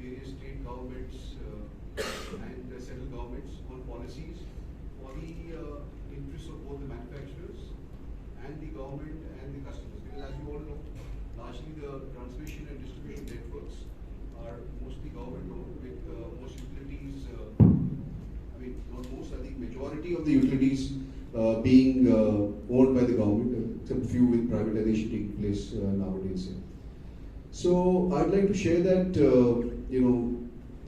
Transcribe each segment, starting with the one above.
various state governments and central governments on policies for the interests of both the manufacturers and the government and the customers. Because as you all know, largely the transmission and distribution networks are mostly government owned, with most utilities, I mean not most, I think majority of the utilities being owned by the government, except few with privatization taking place nowadays. So I'd like to share that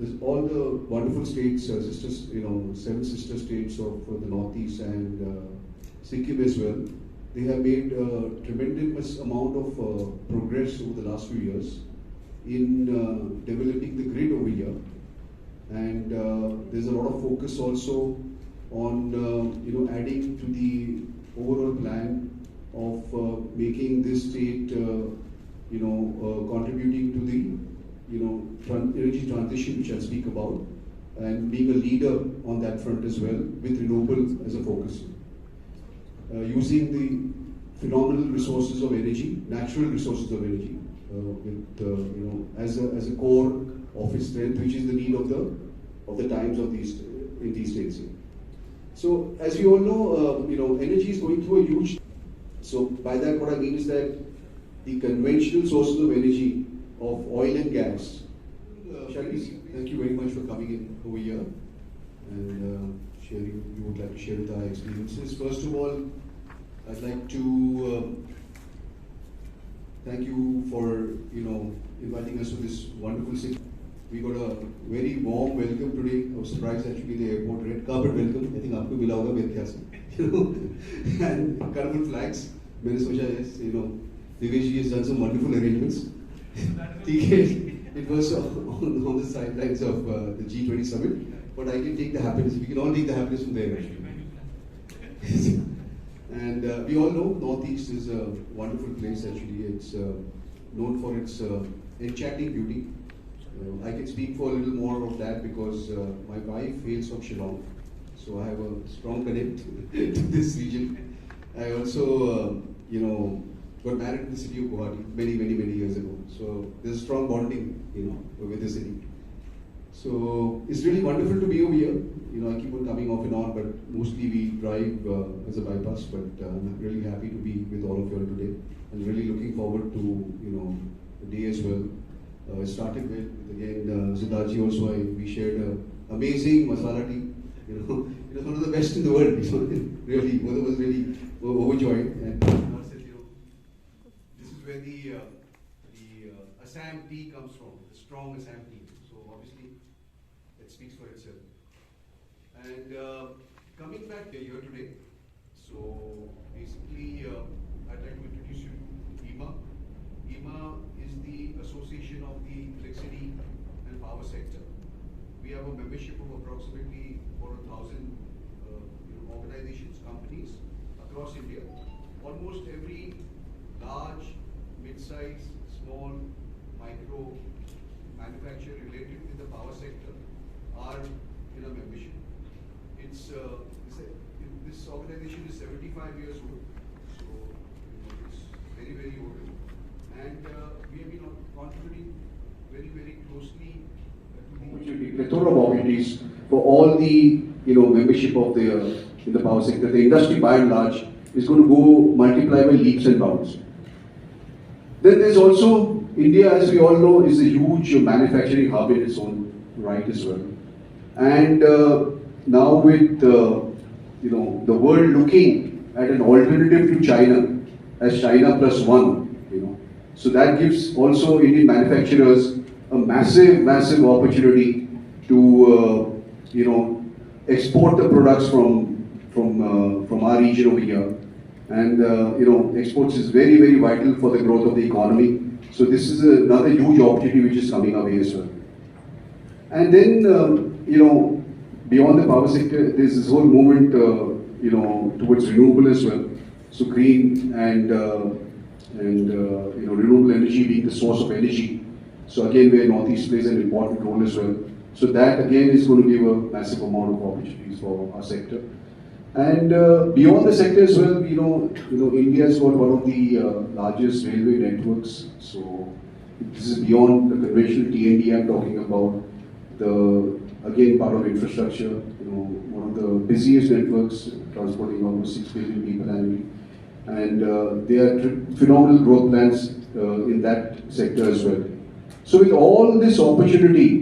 there's all the wonderful states, sisters, 7 sister states of the Northeast and Sikkim as well. They have made a tremendous amount of progress over the last few years in developing the grid over here, and there's a lot of focus also on adding to the overall plan of making this state contributing to the energy transition, which I'll speak about, and being a leader on that front as well, with renewable as a focus. Using the phenomenal resources of energy, natural resources of energy, as a core of its strength, which is the need of the times of these in these states. So, as we all know, energy is going through a huge. So, by that, what I mean is that the conventional sources of energy, of oil and gas. Shakti, thank you very much for coming in over here and sharing. You would like to share with our experiences. First of all, I'd like to thank you for inviting us to this wonderful city. We got a very warm welcome today. I was surprised actually in the airport. Red carpet welcome. I think आपको मिला होगा मेरे ख्याल से. And colorful flags. मैंने सोचा yes, Divesh has done some wonderful arrangements. It was on the sidelines of the G20 summit, but I can take the happiness. We can all take the happiness from there. And we all know Northeast is a wonderful place actually. It's known for its enchanting beauty. I can speak for a little more of that because my wife hails from Shillong, so I have a strong connect to this region. I also, got married in the city of Guwahati many years ago. So there's a strong bonding, with the city. So it's really wonderful to be over here. I keep on coming off and on, but mostly we drive as a bypass. But I'm really happy to be with all of you today, and really looking forward to the day as well. I started with again Siddharji also. We shared an amazing masala tea. It was one of the best in the world. Really, mother was really overjoyed. And this is where the Assam tea comes from, the strong Assam tea. So obviously, it speaks for itself. And coming back here today, so basically, I'd like to introduce you to Ieemahr. Ieemahr is the Association of the Electricity and Power Sector. We have a membership of approximately 4,000 organizations, companies across India. Almost every large, mid-size, small, micro manufacturer related with the power sector are in a membership. It's this organization is 75 years old, so it's very old, and we have been contributing very closely to the plethora of opportunities for all the membership of in the power sector. The industry by and large is going to go multiply by leaps and bounds. Then there's also India, as we all know, is a huge manufacturing hub in its own right as well. And now with the world looking at an alternative to China as China plus one, so that gives also Indian manufacturers a massive opportunity to export the products from our region over here. And exports is very vital for the growth of the economy. So this is another huge opportunity which is coming our way as well. And then beyond the power sector, there's this whole movement towards renewable as well. So green and renewable energy being the source of energy. So again, where Northeast plays an important role as well. So that again is going to give a massive amount of opportunities for our sector. And beyond the sector as well, India has got one of the largest railway networks. So This is beyond the conventional T&D I'm talking about. Again, part of infrastructure, one of the busiest networks, transporting almost 6 billion people annually. And there are phenomenal growth plans in that sector as well. So with all this opportunity,